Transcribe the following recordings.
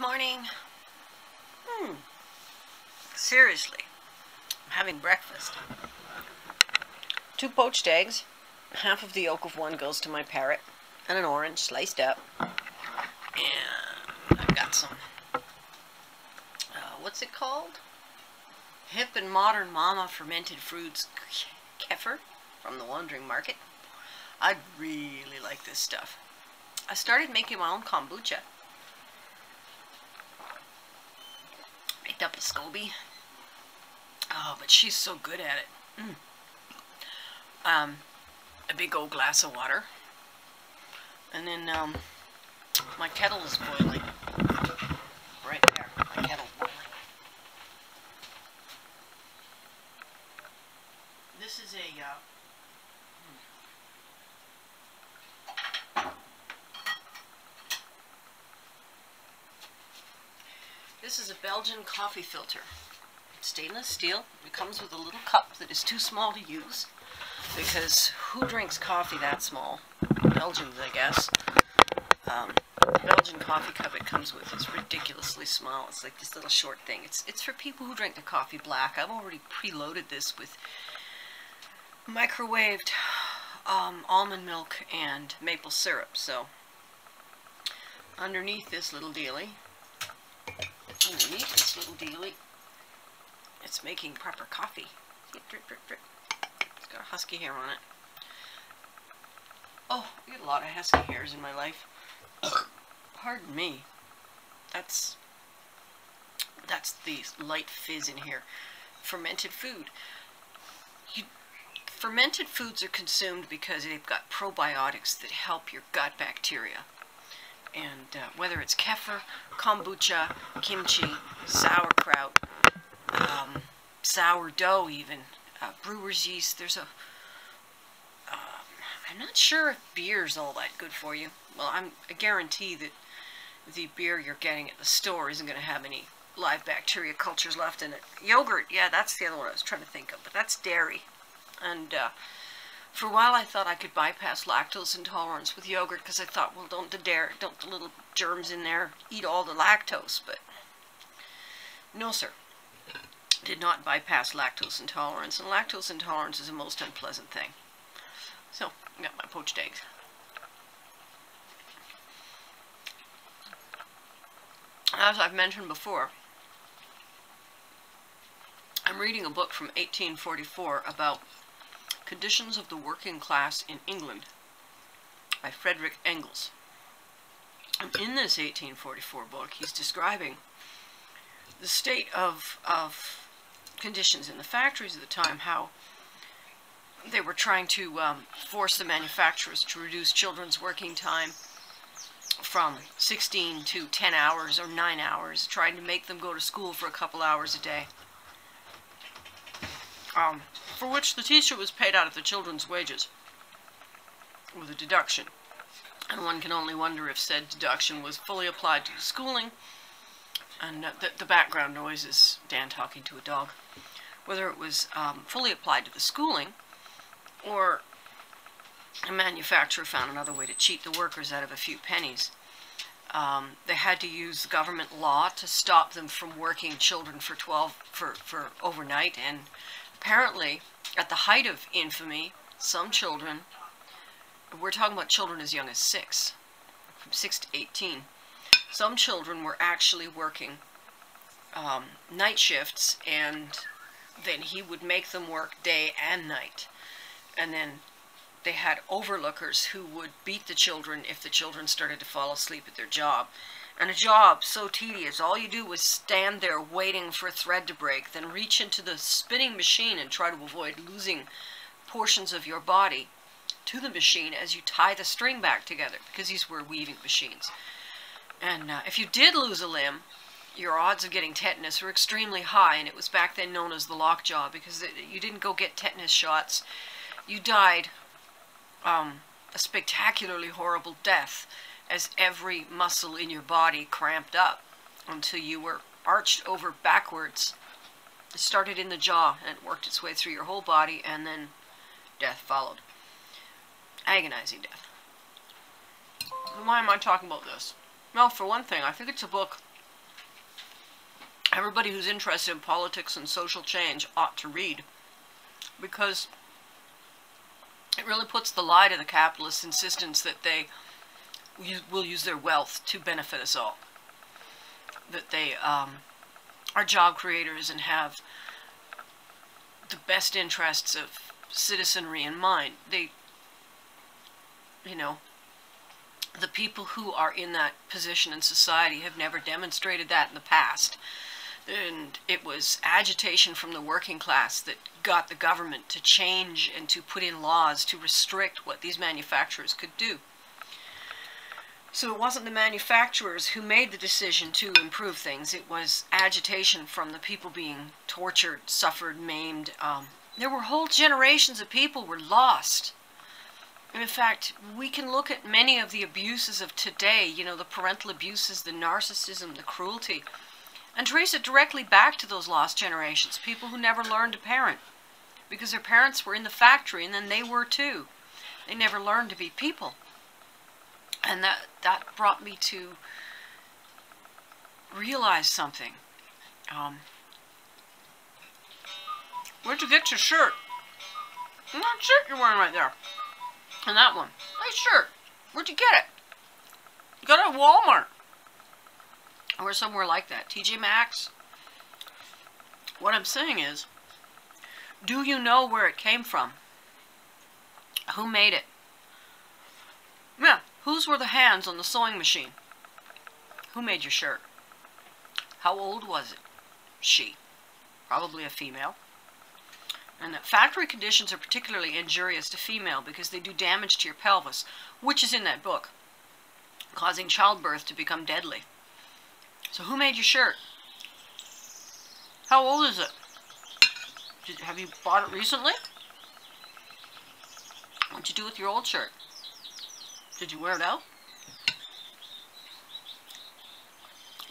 Good morning. Seriously, I'm having breakfast. 2 poached eggs, half of the yolk of one goes to my parrot, and an orange sliced up. And I've got some, what's it called? Hip and Modern Mama Fermented Fruits Kefir from the Wandering Market. I really like this stuff. I started making my own kombucha. Picked up a SCOBY. Oh, but she's so good at it. A big old glass of water. And then my kettle is boiling. Right there, my kettle's boiling. This is a Belgian coffee filter. Stainless steel. It comes with a little cup that is too small to use, because who drinks coffee that small? Belgians, I guess. The Belgian coffee cup it comes with is ridiculously small. It's like this little short thing. It's for people who drink the coffee black. I've already preloaded this with microwaved almond milk and maple syrup. So underneath this little dealie, it's making proper coffee. See, drip, drip, drip. It's got a husky hair on it. Oh, I get a lot of husky hairs in my life. Pardon me. That's the light fizz in here. Fermented food. Fermented foods are consumed because they've got probiotics that help your gut bacteria. And whether it's kefir, kombucha, kimchi, sauerkraut, sourdough even, brewer's yeast, there's I'm not sure if beer's all that good for you. Well, I guarantee that the beer you're getting at the store isn't going to have any live bacteria cultures left in it. Yogurt, yeah, that's the other one I was trying to think of, but that's dairy. And for a while I thought I could bypass lactose intolerance with yogurt, because I thought, well, don't the little germs in there eat all the lactose? But no, sir. Did not bypass lactose intolerance, and lactose intolerance is a most unpleasant thing. So, I got my poached eggs. As I've mentioned before, I'm reading a book from 1844 about Conditions of the Working Class in England by Frederick Engels. And in this 1844 book, he's describing the state of conditions in the factories at the time, how they were trying to force the manufacturers to reduce children's working time from 16 to 10 hours or 9 hours, trying to make them go to school for a couple hours a day. For which the teacher was paid out of the children's wages with a deduction. And one can only wonder if said deduction was fully applied to schooling. And the background noise is Dan talking to a dog. Whether it was fully applied to the schooling, or a manufacturer found another way to cheat the workers out of a few pennies. They had to use government law to stop them from working children for overnight, and apparently, at the height of infamy, some children, we're talking about children as young as 6, from 6 to 18, some children were actually working night shifts, and then he would make them work day and night. And then they had overlookers who would beat the children if the children started to fall asleep at their job. And a job so tedious, all you do was stand there waiting for a thread to break, then reach into the spinning machine and try to avoid losing portions of your body to the machine as you tie the string back together, because these were weaving machines. And if you did lose a limb, your odds of getting tetanus were extremely high, and it was back then known as the lockjaw, because you didn't go get tetanus shots. You died a spectacularly horrible death, as every muscle in your body cramped up until you were arched over backwards. It started in the jaw and it worked its way through your whole body, and then death followed. Agonizing death. Why am I talking about this? Well, for one thing, I think it's a book everybody who's interested in politics and social change ought to read, because it really puts the lie to the capitalist insistence that they will use their wealth to benefit us all, that they are job creators and have the best interests of citizenry in mind. They, you know, the people who are in that position in society have never demonstrated that in the past. And it was agitation from the working class that got the government to change and to put in laws to restrict what these manufacturers could do. So it wasn't the manufacturers who made the decision to improve things. It was agitation from the people being tortured, suffered, maimed. There were whole generations of people were lost. And in fact, we can look at many of the abuses of today, you know, the parental abuses, the narcissism, the cruelty, and trace it directly back to those lost generations, people who never learned to parent, because their parents were in the factory, and then they were too. They never learned to be people. And that brought me to realize something. Where'd you get your shirt? That shirt you're wearing right there. And that one. Nice shirt. Where'd you get it? You got it at Walmart. Or somewhere like that. TJ Maxx. What I'm saying is, do you know where it came from? Who made it? Yeah. Whose were the hands on the sewing machine? Who made your shirt? How old was it? She. Probably a female. And that factory conditions are particularly injurious to female because they do damage to your pelvis, which is in that book, causing childbirth to become deadly. So who made your shirt? How old is it? Have you bought it recently? What'd you do with your old shirt? Did you wear it out?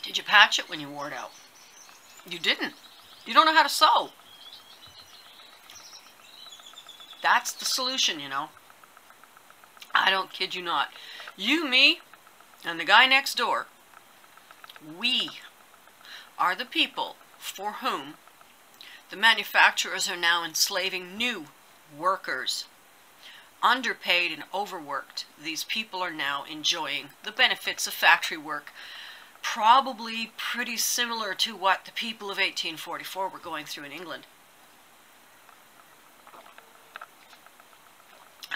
Did you patch it when you wore it out? You didn't. You don't know how to sew. That's the solution, you know. I don't kid you not. You, me, and the guy next door, we are the people for whom the manufacturers are now enslaving new workers. Underpaid and overworked, these people are now enjoying the benefits of factory work, probably pretty similar to what the people of 1844 were going through in England.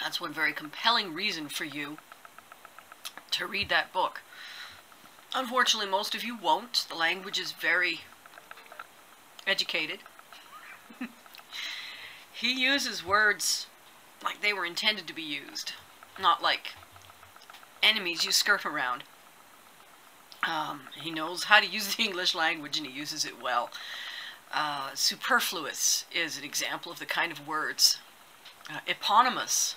That's one very compelling reason for you to read that book. Unfortunately, most of you won't. The language is very educated. He uses words like they were intended to be used, not like enemies you skirt around. He knows how to use the English language, and he uses it well. Superfluous is an example of the kind of words. Eponymous.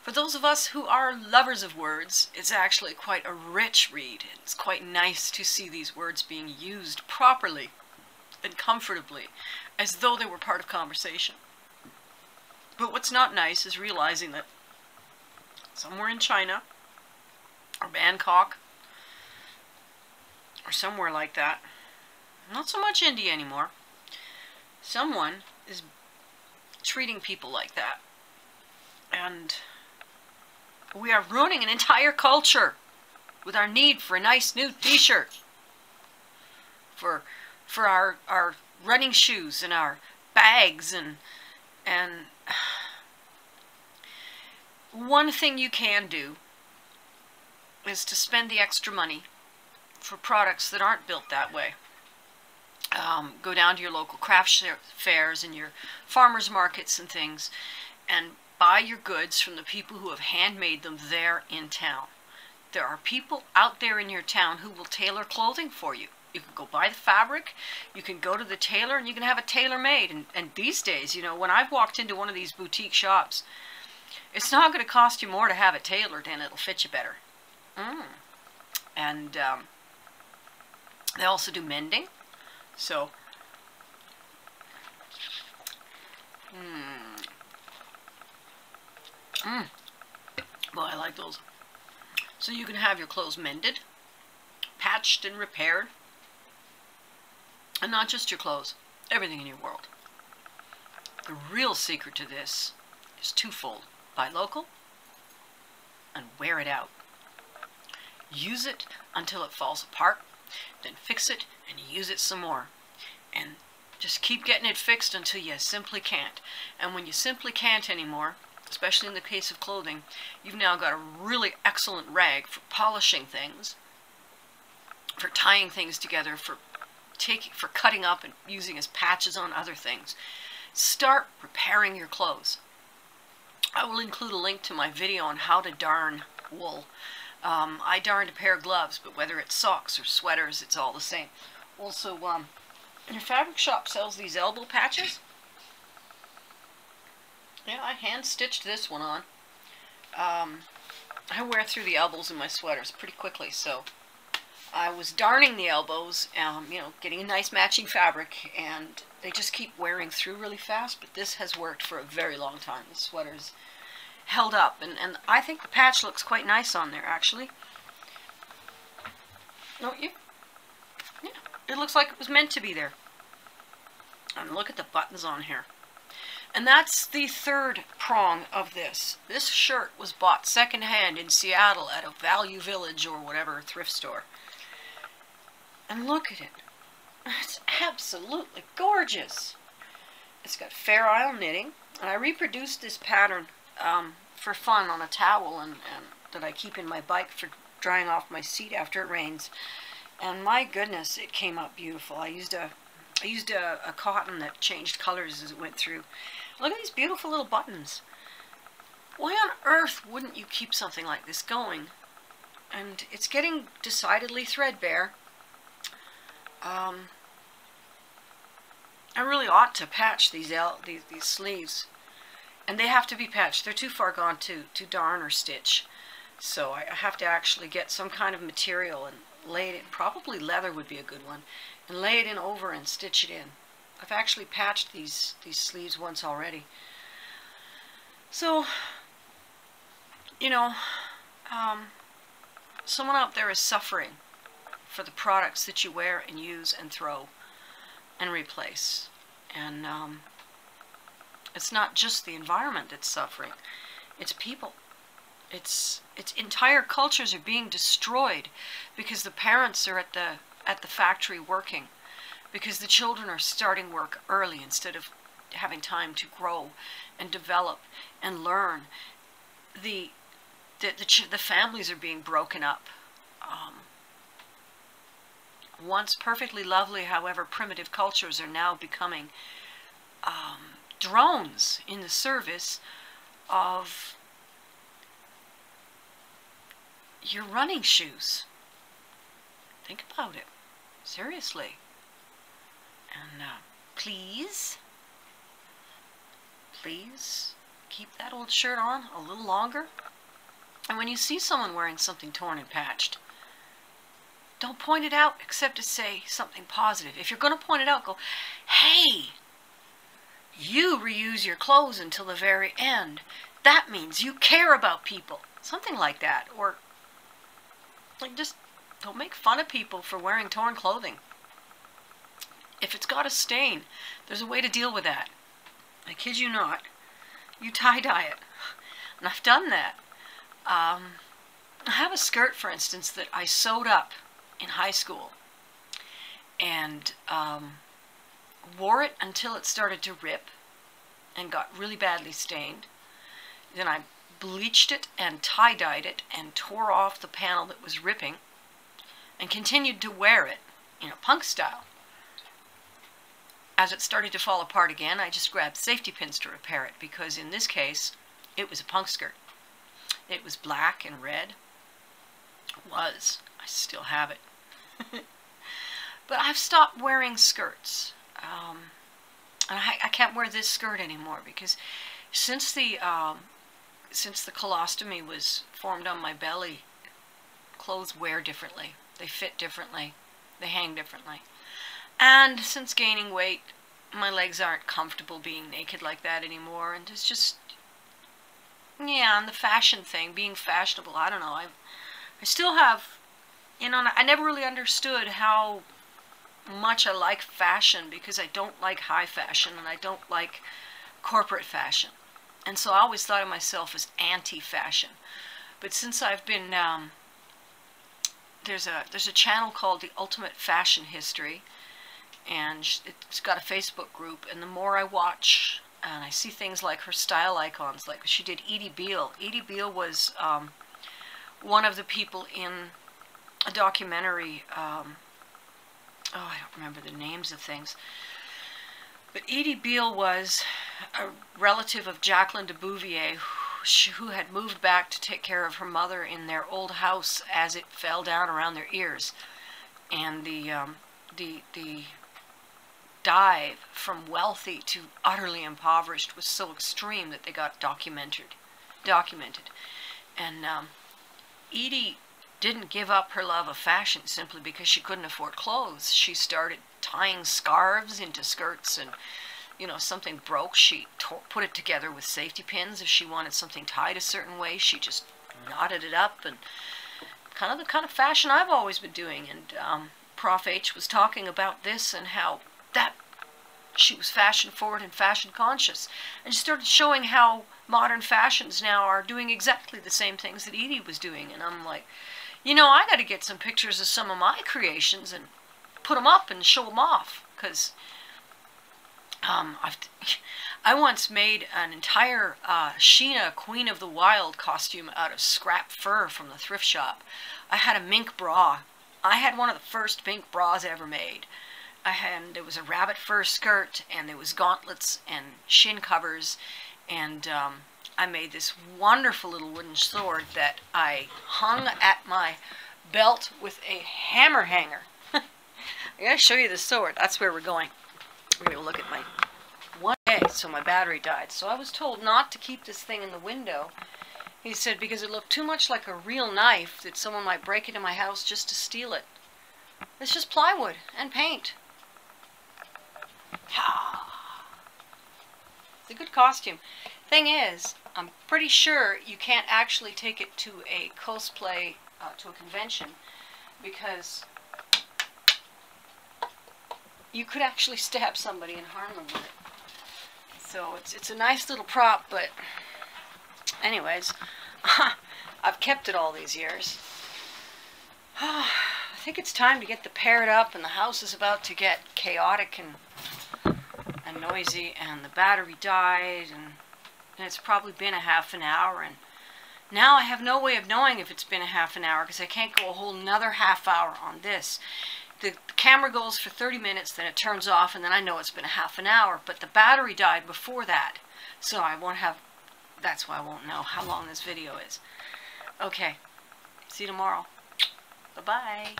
For those of us who are lovers of words, it's actually quite a rich read. It's quite nice to see these words being used properly and comfortably, as though they were part of conversation. But what's not nice is realizing that somewhere in China, or Bangkok, or somewhere like that, not so much India anymore, someone is treating people like that. And we are ruining an entire culture with our need for a nice new t-shirt, for our running shoes and our bags, and one thing you can do is to spend the extra money for products that aren't built that way. Go down to your local craft fairs and your farmers markets and things, and buy your goods from the people who have handmade them there in town. There are people out there in your town who will tailor clothing for you. You can go buy the fabric, you can go to the tailor, and you can have it tailor-made. And these days, you know, when I've walked into one of these boutique shops, it's not going to cost you more to have it tailored, and it'll fit you better. And they also do mending. So, boy, I like those. So you can have your clothes mended, patched and repaired. And not just your clothes, everything in your world. The real secret to this is twofold. Buy local and wear it out. Use it until it falls apart, then fix it and use it some more. And just keep getting it fixed until you simply can't. And when you simply can't anymore, especially in the case of clothing, you've now got a really excellent rag for polishing things, for tying things together, for cutting up and using as patches on other things. Start repairing your clothes. I will include a link to my video on how to darn wool. I darned a pair of gloves, but whether it's socks or sweaters, it's all the same. Also, your fabric shop sells these elbow patches. Yeah, I hand-stitched this one on. I wear through the elbows in my sweaters pretty quickly, so I was darning the elbows, you know, getting a nice matching fabric, and they just keep wearing through really fast, but this has worked for a very long time. The sweater's held up, and I think the patch looks quite nice on there, actually. Don't you? Yeah, it looks like it was meant to be there. And look at the buttons on here. And that's the third prong of this. This shirt was bought secondhand in Seattle at a Value Village or whatever thrift store. And look at it. It's absolutely gorgeous. It's got Fair Isle knitting. And I reproduced this pattern for fun on a towel and that I keep in my bike for drying off my seat after it rains. And my goodness, it came out beautiful. I used a cotton that changed colors as it went through. Look at these beautiful little buttons. Why on earth wouldn't you keep something like this going? And it's getting decidedly threadbare. I really ought to patch these sleeves. And they have to be patched. They're too far gone to darn or stitch. So I have to actually get some kind of material and lay it in. Probably leather would be a good one. And lay it in over and stitch it in. I've actually patched these sleeves once already. So, you know, someone out there is suffering for the products that you wear and use and throw and replace. And it's not just the environment that's suffering. It's people. It's entire cultures are being destroyed because the parents are at the factory working, because the children are starting work early instead of having time to grow and develop and learn. The families are being broken up. Once perfectly lovely, however primitive cultures are now becoming drones in the service of your running shoes. Think about it. Seriously. And please keep that old shirt on a little longer. And when you see someone wearing something torn and patched, don't point it out except to say something positive. If you're going to point it out, go, hey, you reuse your clothes until the very end. That means you care about people. Something like that. Or like, just don't make fun of people for wearing torn clothing. If it's got a stain, there's a way to deal with that. I kid you not. You tie-dye it. And I've done that. I have a skirt, for instance, that I sewed up in high school. And wore it until it started to rip and got really badly stained. Then I bleached it and tie-dyed it and tore off the panel that was ripping and continued to wear it in a punk style. As it started to fall apart again, I just grabbed safety pins to repair it, because in this case, it was a punk skirt. It was black and red. It was. I still have it. But I've stopped wearing skirts. And I can't wear this skirt anymore, because since the colostomy was formed on my belly, clothes wear differently. They fit differently. They hang differently. And since gaining weight, my legs aren't comfortable being naked like that anymore. And it's just, yeah, and the fashion thing, being fashionable, I don't know. I still have, you know, I never really understood how much I like fashion, because I don't like high fashion and I don't like corporate fashion. And so I always thought of myself as anti-fashion. But since I've been, there's a channel called The Ultimate Fashion History, and it's got a Facebook group, and the more I watch and I see things like her style icons, like she did Edie Beale. Edie Beale was one of the people in a documentary, oh, I don't remember the names of things, but Edie Beale was a relative of Jacqueline de Bouvier, who had moved back to take care of her mother in their old house as it fell down around their ears. And the dive from wealthy to utterly impoverished was so extreme that they got documented. And Edie didn't give up her love of fashion simply because she couldn't afford clothes. She started tying scarves into skirts, and you know, something broke, she put it together with safety pins. If she wanted something tied a certain way, she just knotted it up, and kind of the kind of fashion I've always been doing. And Prof H was talking about this and how that she was fashion forward and fashion conscious, and she started showing how modern fashions now are doing exactly the same things that Edie was doing. And I'm like, you know, I got to get some pictures of some of my creations and put them up and show them off, because I once made an entire Sheena Queen of the Wild costume out of scrap fur from the thrift shop. I had a mink bra. I had one of the first mink bras ever made. There was a rabbit fur skirt, and there was gauntlets and shin covers, and I made this wonderful little wooden sword that I hung at my belt with a hammer hanger. I gotta show you the sword. That's where we're going. We're gonna look at my one day, so my battery died. So I was told not to keep this thing in the window. He said because it looked too much like a real knife that someone might break into my house just to steal it. It's just plywood and paint. It's a good costume. Thing is, I'm pretty sure you can't actually take it to a cosplay, to a convention, because you could actually stab somebody and harm them with it. So it's a nice little prop, but anyways, I've kept it all these years. I think it's time to get the paired up, and the house is about to get chaotic and noisy, and the battery died, and it's probably been a half an hour, and now I have no way of knowing if it's been a half an hour, because I can't go a whole another half hour on this. The camera goes for 30 minutes, then it turns off, and then I know it's been a half an hour, but the battery died before that, so I won't have, that's why I won't know how long this video is. Okay, see you tomorrow. Bye-bye.